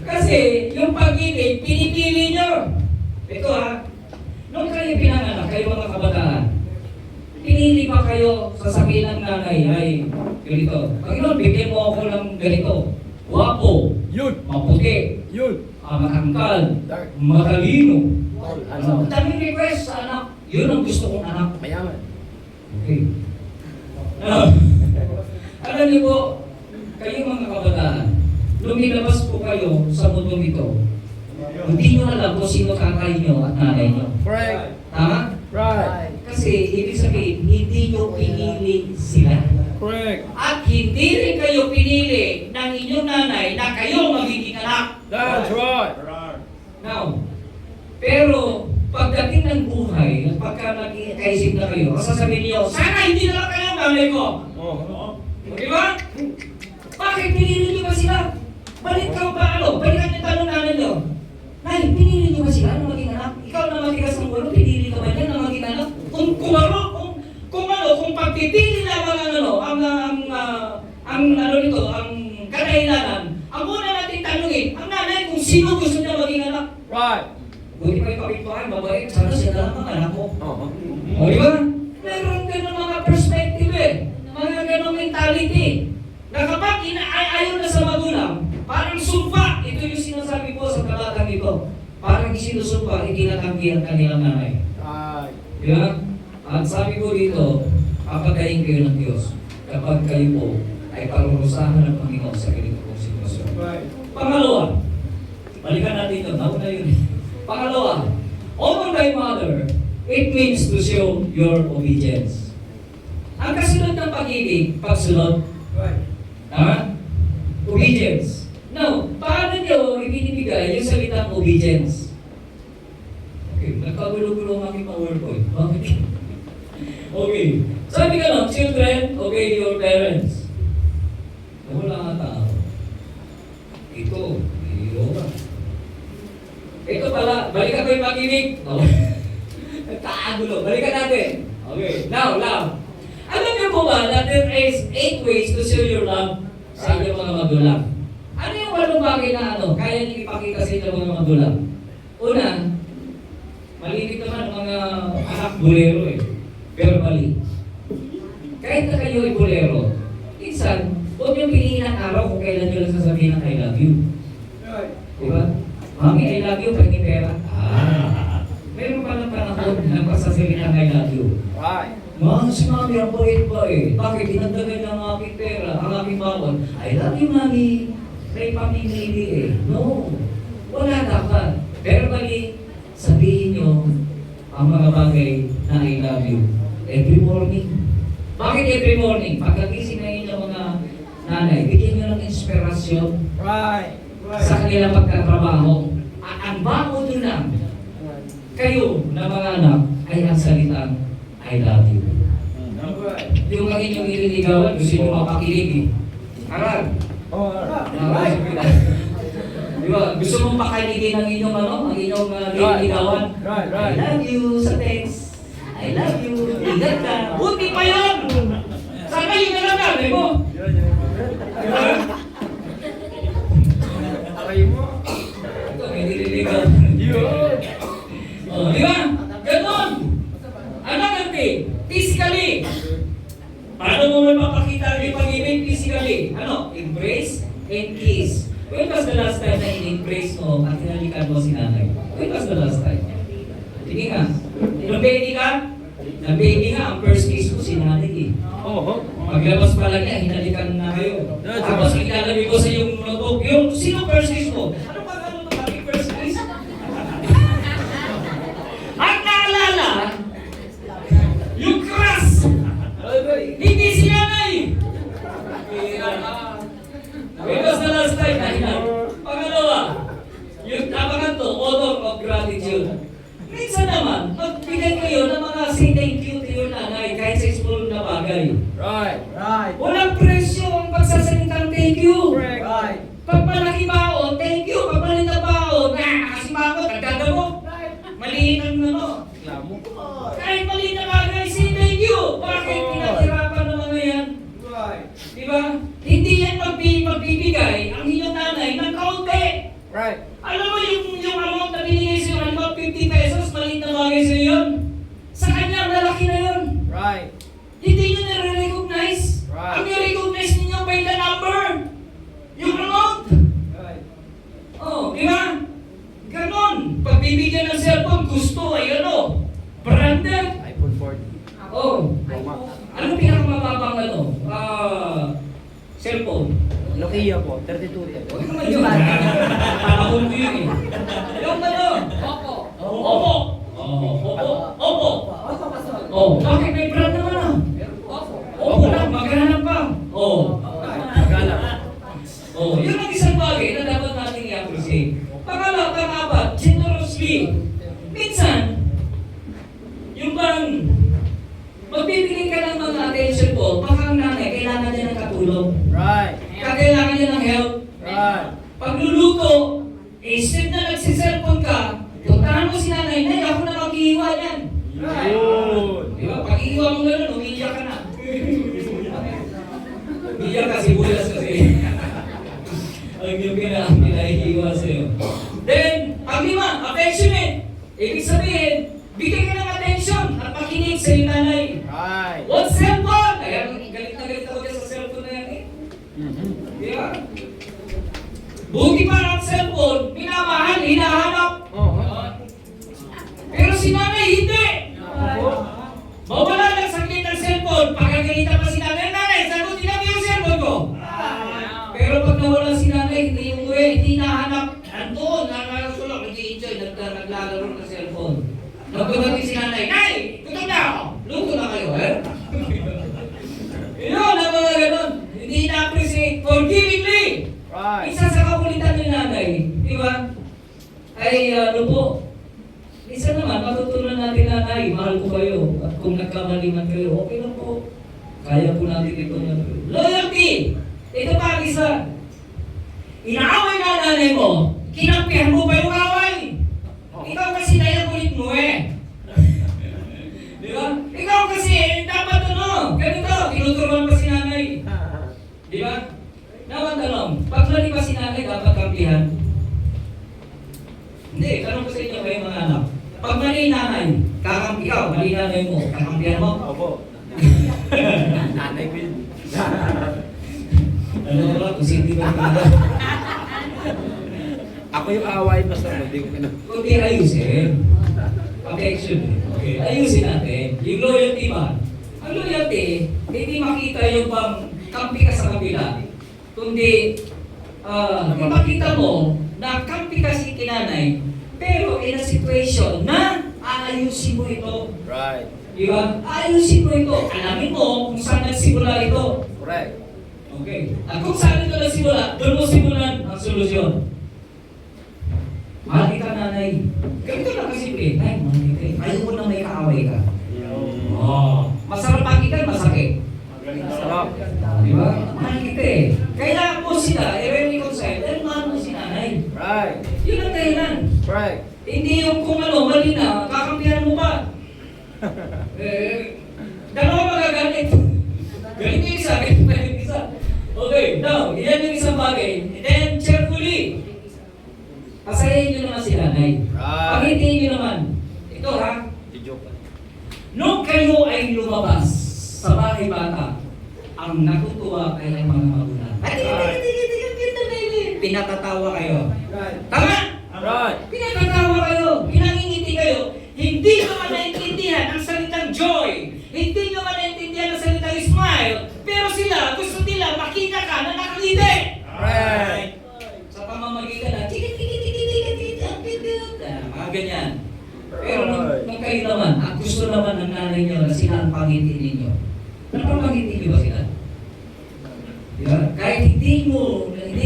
Kasi yung pag-ibig, pinipili nyo. Ito nung kayo pinanganak, kayo mga kabataan, pinili pa kayo sasabihin ng nanay, ay, ganito, Panginoon, bigyan mo ako ng ganito, wapo, Yun. maputi, Yun. matangkal, matalino. Ano? Daming request sa anak, yun ang gusto kong anak. Mayaman. Okay. Alam niyo po, kayo mga kabataan, lumilabas po kayo sa mundong ito, hindi nyo alam kung sino tatay nyo at nanay nyo. Correct. Tama? Right. Kasi ibig sabihin, hindi nyo pinili sila. Correct. At hindi rin kayo pinili ng inyong nanay na kayo magiging anak. That's right. Now, pero pagdating ng buhay, pagka nag-iisip na kayo, sasabihin niyo, sana hindi na lang kayo ang nanay ko. Oh. Di ba? Bakit pinili niyo ba sila? Balik ka ba Balikan niyo tanong nanay niyo. Ay, pinili niyo ba sila na maging anak? Ikaw na matigas ng ulo, pinili ka ba niya na maging anak? Kung pagpipili lamang ang kadahilanan, ang una natin tanungin, ang nanay kung sino gusto niya maging anak. Right. Buti pa yung kapitbahay, mabait, sana sila lang ang anak ko. Oo. O, di ba? Meron ganun mga perspective mga ganun mentality. Na kapag ayaw na sa magulang, parang sumpa, ito yung sinasabi ko sa talatang ito, parang sinusumpa, itinatanggi ang kanilang nanay. Right. Di ba? At sabi ko dito, papagayin kayo ng Diyos kapag kayo po ay parurusahan ng Panginoon sa ganito pong sitwasyon. Right. Pangalawa, balikan natin ito, nauna yun. Pangalawa, honor thy mother, it means to show your obedience. Ang kasunod ng pag-ibig, pagsunod, Right. obedience. Now, paano nyo ibinibigay yung salitang obedience? Okay, nagkagulo-gulo ang aking PowerPoint. Bakit? Okay. Sabi ka lang, children, obey your parents. Wala nga tao. Ito, iyoga. Ito pala, balikan ko yung pag-ibig. Oh. Nagkaagulo. Balikan natin. Okay, now. Alam niyo po ba that there is 8 ways to show your love sa inyong mga magulang? Ano yung 8 bagay na kaya niyo ipakita sa inyong mga magulang? Una, malilit naman ang mga anak bulero pero mali. Kahit na kayo ay bulero, minsan, huwag niyong piliin ang araw kung kailan niyo lang sasabihin ng I love you. Right. Diba? Mami, I love you, pagin pera. Meron pa ng panahon na pagsasabihin ng I love you. Right. Si Mami, ang bait ba Bakit dinagdagan ng aking pera, ang aking bawal? I love you, Mami. May pamimili No. Wala dapat. Pero mali, sabihin niyo ang mga bagay na I love you. Every morning. Bakit every morning? Pagkagising na inyong mga nanay, bigyan niyo ng inspirasyon Right. sa kanilang pagkatrabaho. At ang bago doon na kayo na mga anak ay ang salitang I love you. Right. Yung ang inyong ililigawan, gusto nyo mapakilig Aral. Oh, right. Diba? Gusto mong pakaligin ang inyong ang inyong nililigawan. Right. I love you sa text. I love you. Ingat ka. Buti pa yun! Sana yun na lang namin mo. Aray mo. Ito, may nililigaw. Yun. Di ba? Ganon! Ano ganti? Physically. Paano mo may mapakita yung pag-ibig physically? Embrace and kiss. When was the last time na in-embrace mo at hinalikan mo si nanay? When was the last time? Sige nga. Nung baby ka? Nung baby nga, ang first kiss ko si nanay Oh. Paglabas pa lang niya, hinalikan na kayo. Tapos ilalagay ko sa yung notebook, sino first kiss mo? Ano ba bakit first kiss? Ang naalala, yung crush, hindi si nanay. When was the last time na hinal? Pangalawa, yung tabangan to, honor of gratitude. Minsan naman, magbigay kayo ng mga say thank you to your nanay kahit sa small na bagay. Right. Walang presyo ang pagsasalitang thank you. Right. Pag malaki baon, thank you. Pag maliit na baon, kasi baon, nagdada mo. Maliit ang Lamo. Kahit maliit na bagay, say thank you. Bakit pinaghirapan ng mga yan? Right. Diba? Hindi yan magbibigay ang inyong nanay ng kaunti. Right. Alam mo yung amount na binigay sa'yo, halimbawa 50 pesos, maliit na bagay sa'yo yun. Sa kanya, malaki na yun. Right. Hindi nyo nare-recognize. Right. Ang nare-recognize ninyo by the number. Yung amount. Right. Di ba? Ganon. Pagbibigyan ng cellphone, gusto ay branded. iPhone 40. Ano pinakamababang cellphone? Nokia po, 3210. Huwag naman yun. Panahon ko yun Yung Oppo. Bakit may brand naman Oppo lang, maghanap pa. Yun ang isang bagay na dapat natin i-appreciate. Pang-apat, generously. Minsan, yung bang magbibigay ka ng mga attention po, baka ang nanay, kailangan niya ng katulong. Right. Kailangan niya ng help. Right. Pagluluto, instead na nagsiselfon ka, iwan mo gano'n, umiiyak ka na. Umiiyak ka, sibuyas kasi. Ang yung pinahihiwa sa'yo. Then, pang-lima, affectionate. Ibig sabihin, bigyan ka ng attention at makinig sa iyong nanay. Right. What cellphone? Kaya galit na galit ako dyan sa cellphone na yan eh. Di ba? Buti pa ang cellphone, minamahal, hinahanap. Pero si nanay, hindi. Mawala lang saglit ang cellphone. Pagkagalita pa si nanay, nanay, sagutin namin yung cellphone ko. Pero pag nawala si nanay, hindi yung uwi, hindi nahanap. Andun, nakakasulok, nag-i-enjoy, naglalaro ng cellphone. Nagpagdating si nanay, Nay, gutom na ako. Luto na kayo, eh? Yun, ang mga ganun. Hindi na-appreciate forgivingly. Right. Isa sa kakulitan ni nanay, di ba? Ay, ano po, isa naman, matutunan natin nanay, mahal ko kayo. At kung nagkamali man kayo, okay lang po. Kaya po natin ito. Loyalty! Ito pa ang isa. Inaaway na nanay mo, kinampihan mo pa yung away. Ikaw kasi dahil kulit mo eh. Di ba? Ikaw kasi, dapat ano, ganito, tinuturuan pa si nanay. Di ba? Naman tanong, pag lali pa si nanay, dapat kampihan. Hindi, tanong ko sa inyo kayo mga anak. Pag mali nanay, ikaw, mali nanay mo, kakampihan mo? Opo. Nanay ko yun. Ano ba, kung hindi ba ito? Ako yung away basta hindi ko pinag... Kundi ayusin. Affection. Okay. Ayusin natin. Yung loyalty ba? Ang loyalty, hindi makita yung pang kampi ka sa kabila. Kundi, makita mo na kampi ka si kinanay, pero in a situation na aayusin mo ito. Right. Di ba? Aayusin mo ito. Alamin mo kung saan nagsimula ito. Correct. Okay. At kung saan ito nagsimula, doon mo simulan ang solusyon. Mahal kita nanay. Ganito lang kasimple. Nay, mahal kita. Ayaw ko na may kaaway ka. Masarap pakinggan, masakit. Sarap. Di ba? Mahal kita eh. Kailangan mo sila, i-reconcile, dahil mahal mo si nanay. Right. Yun ang dahilan. Right. Hindi yung kung ano, mali na, kakampihan mo pa. Dalawa magagalit. Galit yung isa, galit pa yung isa. Okay, now, yan yung isang bagay. And then, cheerfully. Pasayahin nyo naman si nanay. Right. Paghitiin nyo naman. Ito ha, Joke. nung kayo ay lumabas sa bahay bata, ang natutuwa ay ang mga magulang. Pinatatawa kayo. Tama? Right. Pinatatawa kayo. Pinangingiti kayo. Hindi nyo man naintindihan ang salitang joy. Hindi nyo man naintindihan ang salitang smile. Pero sila, gusto nila makita ka na nakangiti. Right. Sa pamamagitan na, mga ganyan. Pero nung kayo naman, ang gusto naman ng nanay nyo na sila ang pangiti ninyo. Napapangiti nyo ba sila? Diba? Kahit hindi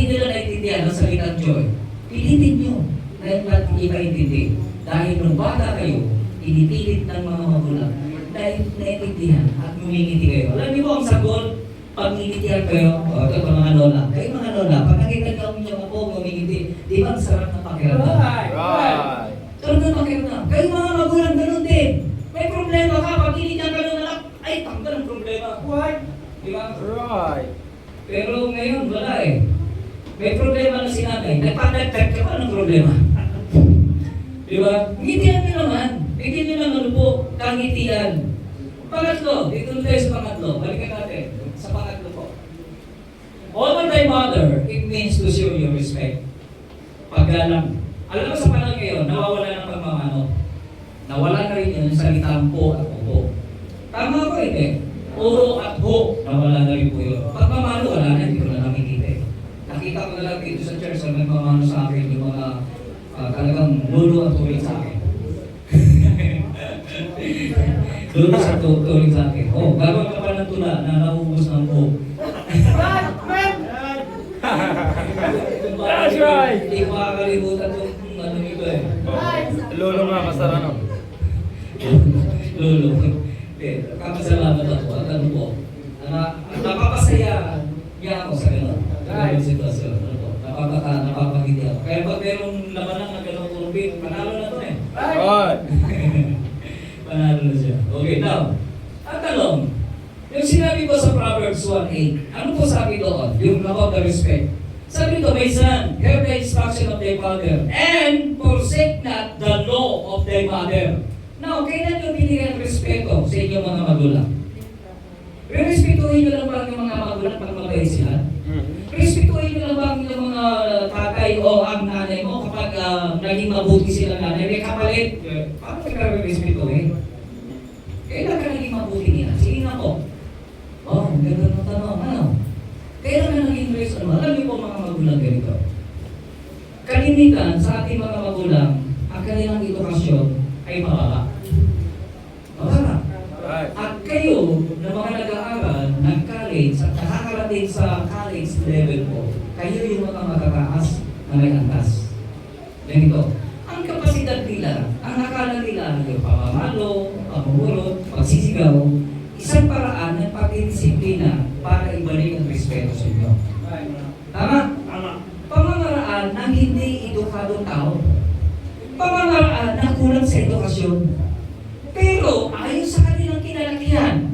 nila naintindihan ang salitang joy, pilitin nyo na ipaintindi. Dahil nung bata kayo, inipilit ng mga magulang dahil naintindihan at ngumingiti kayo. Alam niyo po ang sagot, pag ngingitihan kayo, ito pa mga lola. Kayo mga lola, pag nakita niyo ang inyong apo ngumingiti, di ba ang sarap na pakiramdam? Right. Sarap na pakiramdam. Kayo mga magulang, ganun din. May problema ka, pag ngingitihan ka ng anak, ay tanggal ang problema. Why? Di ba? Right. Pero ngayon, wala eh. May problema na si nanay. Nagpa-nag-tag ka pa ng problema. Di ba? Ngitihan nyo naman. Bigyan nyo ng ano po, kangitian. Pangatlo, dito tayo sa pangatlo. Balikan natin. Sa pangatlo po. Honor thy mother, it means to show your respect. Paggalang. Alam mo sa panahon ngayon, nawawala ng pagmamano. Nawala na rin yung salitang po at opo. Tama ko eh. Uro at ho, nawala na rin po yun. Pagmamano, wala na, hindi ko na nakikita eh. Nakita ko na lang dito sa church na nagmamano sa akin yung mga talagang lolo at turing sa akin. Lolo sa turing sa akin. Oh, gagawin ka pa ng tula na naubos ng ho. That's right. Hindi ko makakalimutan yung ano nito eh. Lolo nga, masarap no? Lolo. Kapasalamat ako at ano po. Napapasaya niya ako sa gano'n. Sa sitwasyon. Ano po. Napapagiti ako. Kaya pag merong labanan na gano'ng kurumpin, panalo na to eh. Right. Panalo na siya. Okay, now. At Yung sinabi ko sa Proverbs 1:8, ano po sabi doon? Yung about the respect. Sabi ko, my son, hear the instruction of thy father, and forsake not the law of thy mother. Now, kailan nyo binigyan ng respeto sa inyong mga magulang? Respetuhin nyo lang ba ang mga magulang pag mabait sila? Respetuhin nyo lang ba ang inyong mga tatay o ang nanay mo kapag naging mabuti sila nanay? May kapalit. Paano ka respetuhin? Kailan ka naging mabuti nila? Sige na po. Oh, ganda ng tanong. Ano? Kailan ka naging reason? Alam niyo po mga magulang ganito. Kalimitan sa ating mga magulang, ang kanilang edukasyon ay mababa. Mababa. Right. At kayo na mga nag-aaral, nag-college, at nakakarating sa college level po, kayo yung mga matataas na may antas. Ganito. Ang kapasidad nila, ang akala nila, yung pamamalo, pamumulot, pagsisigaw, isang paraan ng pagdidisiplina para ibalik ang respeto sa inyo. Tama? Tama. Pamamaraan ng hindi edukadong tao. Pamamaraan ng kulang sa edukasyon. Pero ayon sa kanilang kinalakihan,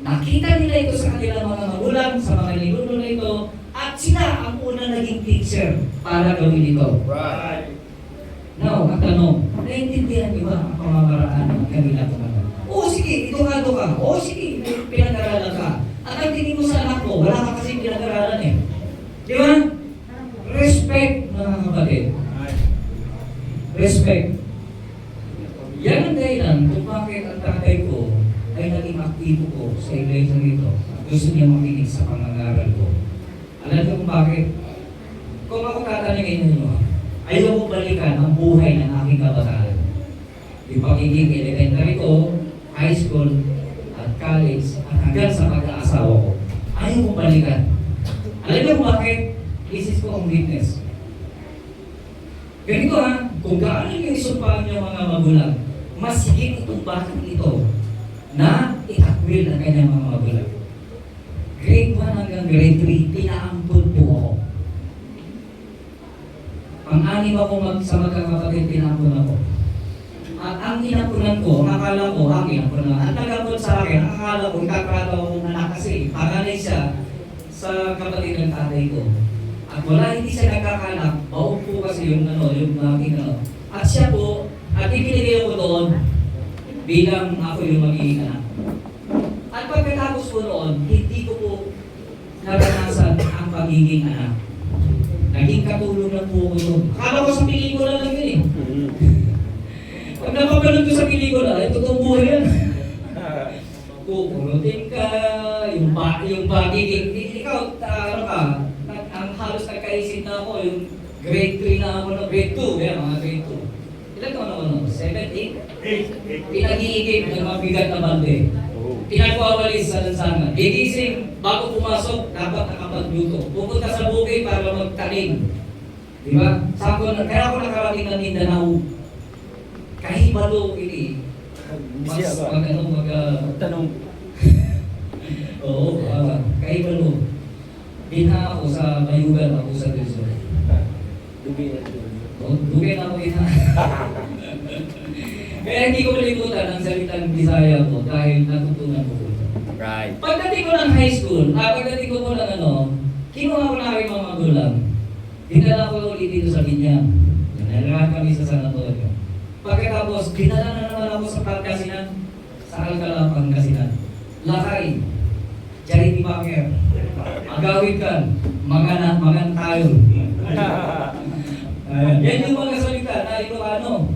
nakita nila ito sa kanilang mga magulang, sa mga ninuno na ito, at sila ang unang naging teacher para gawin ito. Right. Now, ang tanong, naiintindihan niyo ba ang pamamaraan ng kanilang mga? Oo, sige, edukado ka. Oo, sige, pinag-aralan ka. At ang tingin mo sa anak mo, wala ka kasi pinag-aralan eh. Di ba? Respect, mga kapatid. Respect. Yan ang dahilan kung bakit ang tatay ko ay naging aktibo ko sa iglesia nito. Gusto niya makinig sa pangangaral ko. Alam niyo kung bakit? Kung ako tatanungin ninyo, ayaw ko balikan ang buhay ng aking kabataan. Yung pagiging elementary ko, high school, at college, at hanggang sa pag-aasawa ko. Ayaw ko balikan. Alam niyo kung bakit? Isis ko ang witness. Ganito ha, kung gaano yung isumpaan niyo mga magulang, mas higit itong batang ito na itakwil ng kanyang mga magulang. Grade 1 hanggang grade 3, pinaampun po ako. Pang-anim ako sa magkakapatid, pinaampun ako. At ang inampunan ko, akala ko, ang inampunan, ang nag-ampun sa akin, akala ko, ikakrata akong anak kasi, panganay siya sa kapatid ng tatay ko. At wala, hindi siya nagkakanak, baon po kasi yung aking At siya po, at ibinigay ko doon bilang ako yung magiging anak. At pagkatapos ko noon, hindi ko po naranasan ang pagiging anak. Naging katulong lang po ko doon. Akala ko sa pelikula lang yun eh. Pag napapanood ko sa pelikula, ay totoong buhay yan. Kukurutin ka, yung pagiging, ikaw, ano ka, ang halos nagkaisip na ako, yung grade 3 na ako na grade 2, yan, mga grade 2. Ilan ko naman, 7, 8? Pinag-iigip ng mabigat na bande. Pinagwawalis sa lansangan. Gigising, bago pumasok, dapat nakapagluto. Pupunta sa bukid para magtanim. Di ba? Kaya ako nakarating ng Mindanao. Kahibalo, ini. Tanong. Oo, kahibalo. Bina ako sa Mayugan, ako sa Luzon. Dugay na ako ina. Kaya hindi ko malimutan ang salitang Bisaya ko dahil natutunan ko ito. Right. Pagdating ko ng high school, pagdating ko ng kinuha ko na aking mga magulang. Dinala ko ulit dito sa Binyang. Nalalaan kami sa San Antonio. Pagkatapos, dinala na naman ako sa Pangasinan, sa Alcala, Pangasinan. Lakay, Charity Baker, Agawid ka, mga tayo. Yan yung mga salita na Ilocano.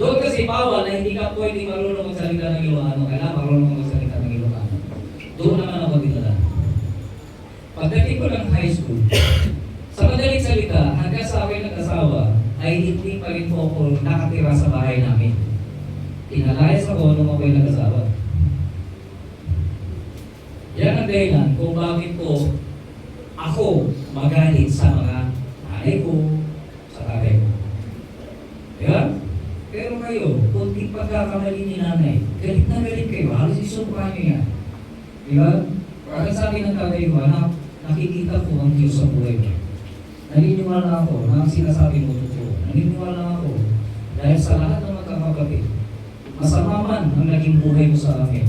Doon kasi bawal na hindi ka pwede marunong magsalita ng Ilocano. Kailangan marunong magsalita ng Ilocano. Doon naman ako dinala. Pagdating ko ng high school, sa madaling salita, hanggang sa akin nag-asawa, ay hindi pa rin po ako nakatira sa bahay namin. Inalayas ako nung ako'y nag-asawa. Yan ang dahilan kung bakit po ako magalit sa mga nanay ko, sa tatay ko. Yan? Pero kayo, kunting pagkakamali ni nanay, galit na galit kayo, halos isumpahan nyo yan. Di ba? Parang sabi ng tatay ko, anak, nakikita ko ang Diyos sa buhay mo. Naniniwala ako na ang sinasabi mo totoo. Naniniwala ako dahil sa lahat ng magkakapatid, masama man ang naging buhay mo sa amin,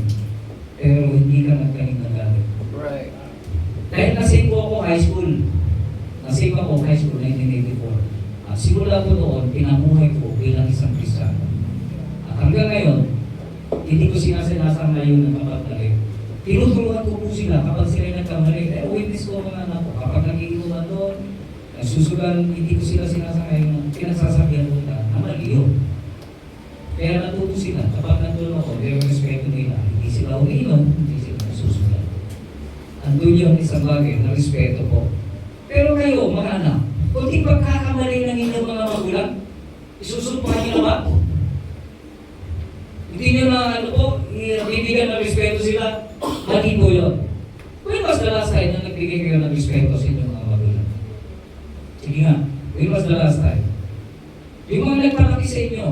pero hindi ka nagkaning nagkakaroon. Dahil nasave po ako high school. Nasave ako high school 1984. At simula po noon, pinamuhay ko bilang isang Kristiyano. At hanggang ngayon, hindi ko sinasama yun ng kapatid. Tinuturuan ko po sila kapag sila nagkamali. Witness ko mga anak ko. Kapag nagiinuman doon, nagsusugal, hindi ko sila sinasakay ng pinasasabihan ko na mali yun. Kaya natuto sila. Kapag nandun ako, may respeto nila. Hindi sila umiinom, hindi sila nagsusugal. Andun yung isang bagay na respeto po. Pero kayo, mga anak, kung di pagkakamali ng inyong mga magulang, isusumpahan niyo na ba? Hindi niyo na bibigyan ng respeto sila, mali po yun. When was the last time na nagbigay kayo ng respeto sa inyong mga magulang? Sige nga, when was the last time? Yung mga nagpalaki sa inyo,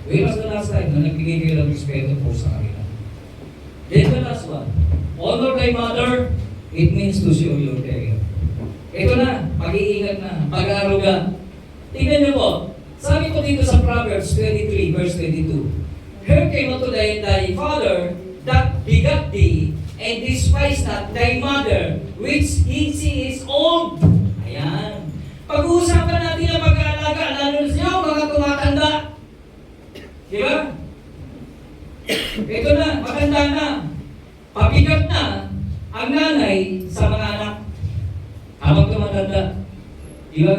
when was the last time na nagbigay kayo ng respeto po sa kanila? Then the last one, honor thy mother, it means to show your care. Ito na, pag-iingat na, pag-aaruga. Tingnan niyo po, sabi ko dito sa Proverbs 23 verse 22, hearken unto thy father that begat thee, and despise not thy mother, which she is old. Ayan. Pag-uusapan natin ang pag-aalaga, lalo na siya, mga tumatanda. Di ba? Ito na, matanda na. Pabigat na ang nanay sa mga anak. Habang tumatanda. Di ba?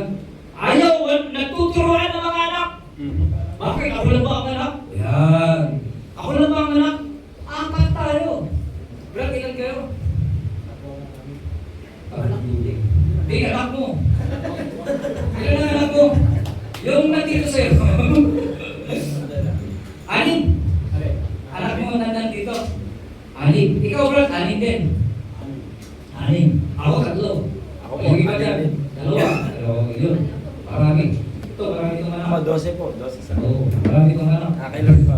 Ayaw, nagtuturuan ng mga anak. Bakit? Ako lang ba ang anak? Yan. Ako lang ba ang anak? Apat tayo. Brad, ilan kayo? Hindi, anak mo. Ilan ang anak mo? Yung nandito sa'yo. Anim. Anak mo nandito. Anim. Ikaw, Brad, anim din. Anim. Ako, tatlo. Ako po, Yung iba dyan. anim din. Dalawa. Yun. Marami. Ito, marami itong anak. Ako, 12 po. 12 sa Oo, marami itong anak. Akin lang pa.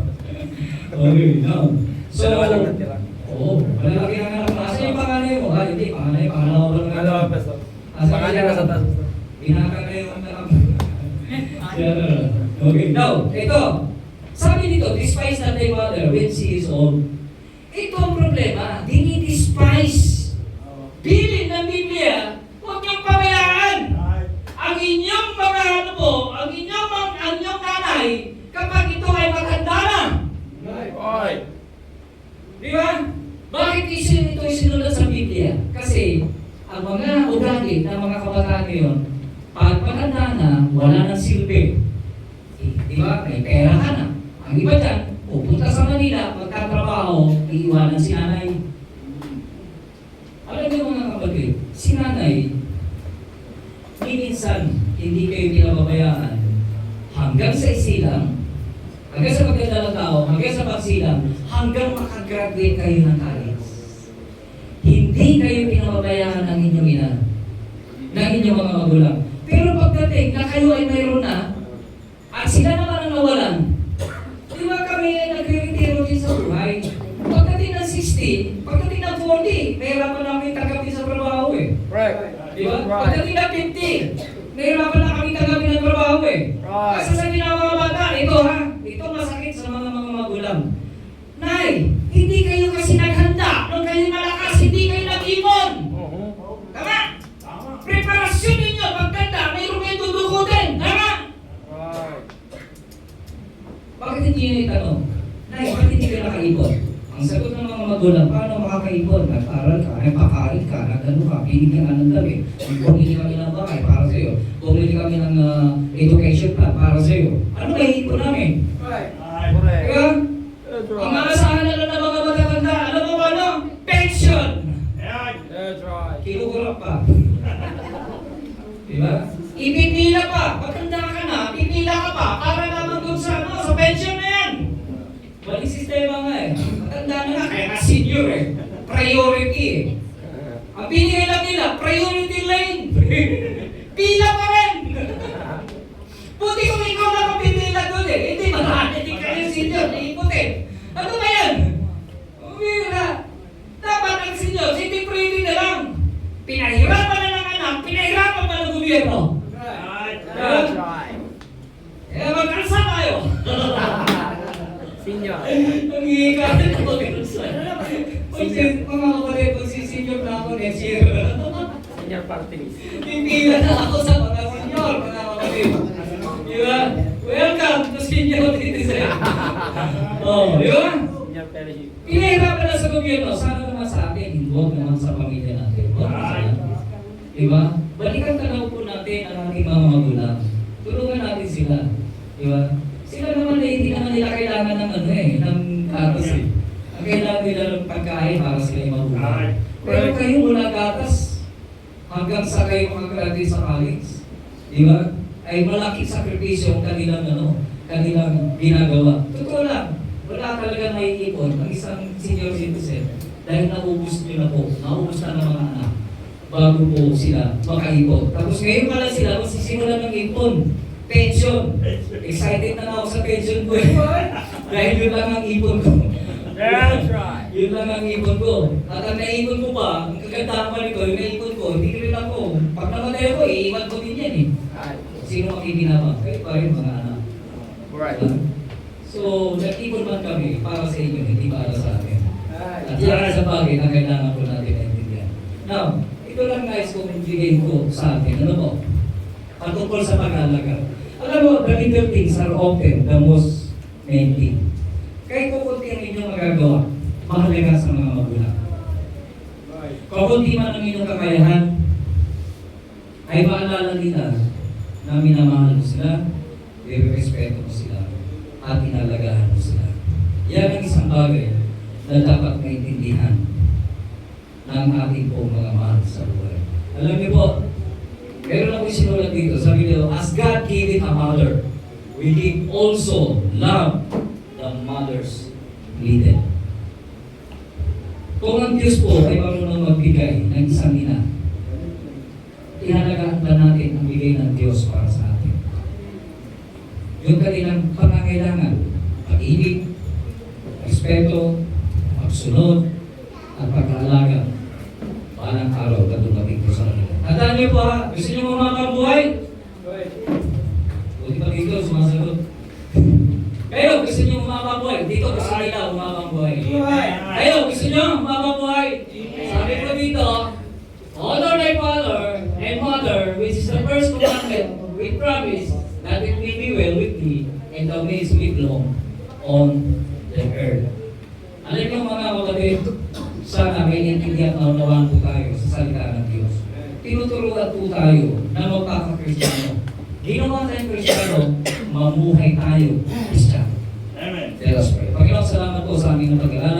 Okay, now. So, Dalawa lang natira. oo, malalaki ang anak. Asa yung panganay mo? Hindi, panganay, pangalawa pa lang. Dalawa pa sa. Pangalan na sa taas. Binaka na yung anak. Okay, now, ito. Sabi nito, despise not thy mother when she is old. Ito ang problema, dinidespise. Bilin ng Biblia, huwag niyong pabayaan. Ang inyong mga ano po, ang inyong nanay, kapag ito ay maganda na. Oy! Di ba? Bakit ito isinulat sa Biblia? Kasi ang mga ugali ng mga kabataan ngayon, pag maganda na, wala nang silbi. Di ba? May pera ka na. Ang iba dyan, pupunta sa Manila, magtatrabaho, iiwanan si nanay. Alam niyo mga kapatid, si nanay, minsan hindi kayo pinababayaan hanggang sa isilang, hanggang sa pagkanda ng tao, hanggang sa pagsilang, hanggang makagraduate kayo ng college. Hindi kayo pinababayaan ng inyong ina, ng inyong mga magulang. Pero pagdating na kayo ay mayroon na, at sila naman ang nawalan, di ba kami ay nagre-retiro din sa buhay? Pagdating ng 60, pagdating ng 40, nahirapan namin tanggapin sa trabaho eh. Right. Di ba? Right. Pagdating ng 50, nahirapan na kami tanggapin ng trabaho eh. Right. Kasi sa mga bata, ito ha, ito masakit sa mga magulang. Nay, hindi kayo kasi naghanda. Nung kayo malakas, hindi kayo nag-ipon. Tama? Preparasyon ninyo, pagkanda, mayroon kayo dudukutin. Tama? Right. Bakit hindi nyo itanong? Nay, bakit hindi kayo nakaipon? Ang sagot ng mga magulang, paano makakaipon? Nag-aral ka, nagpakain ka, nag-ano ka, binigyan ka ng dami. Bumili kami ng bahay para sa'yo. Bumili kami ng education plan para sa'yo. Ano may ipon namin? Correct. Diba? That's Ang right. maasahan na lang ng mga matatanda, alam mo ba ano? Pension! That's right. Kinukurap pa. Diba? Ipipila pa. Pagkanda ka na, pipila ka pa para naman doon sa, sa pension na yan. Walang sistema nga eh. Matanda na nga, kaya nga senior eh. Priority eh. Ang binigay lang nila, priority lane. Pila pa rin. Buti kung ikaw na mapipila doon eh. Hindi, marami din kayo senior, naipot eh. Ano ba yan? Umira. Dapat ang senior, hindi pretty na lang. Pinahirapan na ng anak, pinahirapan pa ng gobyerno. That's right. Kaya mag-alsa tayo. Senior. Ang hihikatin ako. Mga kapatid, pag sisenior na ako next year. senior party list. Pipila na ako sa mga senior, mga kapatid. Di ba? Welcome to senior citizen. Oh, di ba? Senior fellowship. Pinahirapan na sa gobyerno, sana naman sa atin, huwag naman sa pamilya natin. Huwag naman sa di ba? Balikan tanaw po natin ang ating mga magulang. Tulungan natin sila. Di ba? Sila naman na hindi naman nila kailangan ng ng gatas eh. Ang kailangan nila ng pagkain para sila yung mabuhay. Pero kayo mula gatas hanggang sa kayo makagraduate sa college, di ba? Ay malaking sakripisyo ang kanilang ginagawa. Totoo lang, wala talaga maiipon ang isang senior citizen dahil naubos nyo na po, naubos na ng mga anak bago po sila makaipon. Tapos ngayon pala sila masisimulan ng ipon. Pension. Excited na ako sa pension ko eh. Dahil yun lang ang ipon ko. That's right. Yun lang ang ipon ko. At ang naipon ko pa, ang kagandahan pa nito, yung naipon ko, hindi rin ako. Pag namatay ako, iiwan ko din yan eh. Right. Sino makikinabang? Kayo pa rin mga anak. Right. So, nag-ipon man kami para sa inyo, hindi para sa akin. Right. At yan sa bagay na kailangan po natin naintindihan. Now, ito lang guys kung bigay ko sa atin. Ano po? Patungkol sa pag-alaga. Alam mo, the little things are often the most main thing. Kahit kukunti ang inyong magagawa, mahalaga sa mga magulang. Kukunti man ang inyong kakayahan, ay maalala nila na minamahal mo sila, i-respeto mo sila, at inalagahan mo sila. Yan ang isang bagay na dapat maintindihan ng ating pong mga mahal sa buhay. Alam niyo po, meron ako sinulat dito, sabi nila, as God gave it a mother, we give also love the mother's needed. Kung ang Diyos po ay marunong magbigay ng isang ina, ihalagaan ba natin ang bigay ng Diyos para sa atin? Yung kanilang pangangailangan, pag-ibig, respeto, pagsunod, at pag-aalaga, palang araw na dumating ko sa kanila. Tandaan niyo po ha, gusto niyo umabang buhay? Buti pa dito, sumasagot. Kayo, gusto niyo umabang buhay? Dito, gusto nila umabang buhay. Kayo, gusto niyo umabang buhay? Sabi ko dito, honor thy father and mother, which is the first commandment, with promise that it may be well with thee, and thou mayest live long on the earth. Alam niyo mga kapatid, sana may intindihan na unawaan po tayo sa salita ng Diyos. Tinuturuan po tayo na magpapakristyano. Ginawa tayong kristyano, mamuhay tayo kristyano. Amen. Let us pray. Panginoon, salamat po sa aming napag-aaral.